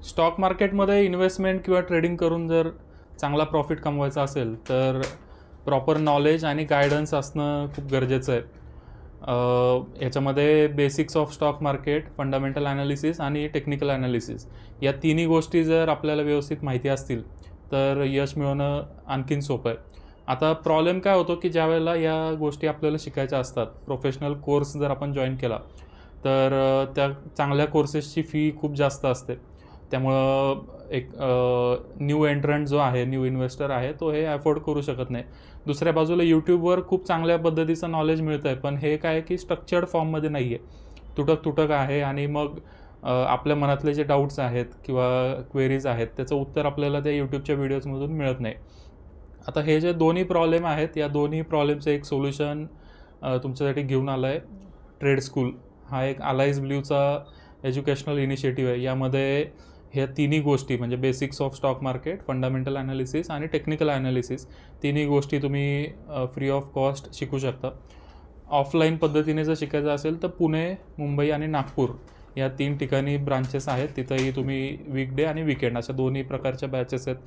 Stock मार्केटमध्ये investment किंवा trading करून जर चांगला प्रॉफिट कमवायचा असेल तर प्रॉपर नॉलेज आणि गायडन्स असणं खूप गरजेचं आहे. याच्यामध्ये basics of stock market, fundamental analysis आणि टेक्निकल ॲनालिसिस या तिन्ही गोष्टी जर आपल्याला व्यवस्थित माहिती असतील तर यश मिळवणं आणखीन सोपं आहे. आता प्रॉब्लेम काय होतो की ज्यावेळेला या गोष्टी आपल्याला शिकायच्या असतात, प्रोफेशनल कोर्स जर आपण जॉईन केला तर त्या चांगल्या कोर्सेसची फी खूप जास्त असते. त्यामुळं एक न्यू एंट्रंट जो आहे, न्यू इन्व्हेस्टर आहे, तो हे अफोर्ड करू शकत नाही. दुसऱ्या बाजूला यूट्यूबवर खूप चांगल्या पद्धतीचं नॉलेज मिळतं आहे, पण हे काय की स्ट्रक्चर्ड फॉर्ममध्ये नाही आहे, तुटक तुटक आहे. आणि मग आपल्या मनातले जे डाऊट्स आहेत किंवा क्वेरीज आहेत त्याचं उत्तर आपल्याला त्या यूट्यूबच्या व्हिडिओजमधून मिळत नाही. आता हे जे दोन्ही प्रॉब्लेम आहेत, या दोन्ही प्रॉब्लेमचं एक सोल्युशन तुमच्यासाठी घेऊन आलं आहे ट्रेड स्कूल. हा एक अलाइज ब्ल्यूचा एज्युकेशनल इनिशिएटिव्ह आहे. यामध्ये ह्या तिन्ही गोष्टी म्हणजे basics of stock market, fundamental analysis आणि टेक्निकल ॲनालिसिस तिन्ही गोष्टी तुम्ही फ्री ऑफ कॉस्ट शिकू शकता. ऑफलाईन पद्धतीने जर शिकायचं असेल तर पुणे, मुंबई आणि नागपूर या 3 ठिकाणी ब्रांचेस आहेत. तिथंही तुम्ही वीकडे आणि वीकेंड अशा दोन्ही प्रकारच्या बॅचेस आहेत,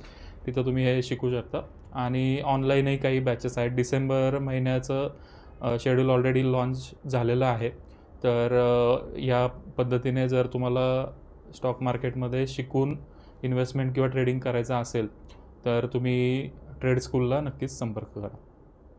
तिथं तुम्ही हे शिकू शकता. आणि ऑनलाईनही काही बॅचेस आहेत. डिसेंबर महिन्याचं शेड्यूल ऑलरेडी लॉन्च झालेलं आहे. तर या पद्धतीने जर तुम्हाला स्टॉक मार्केटमध्ये शिकून इन्व्हेस्टमेंट किंवा ट्रेडिंग करायचं असेल तर तुम्ही ट्रेड स्कूलला नक्कीच संपर्क करा.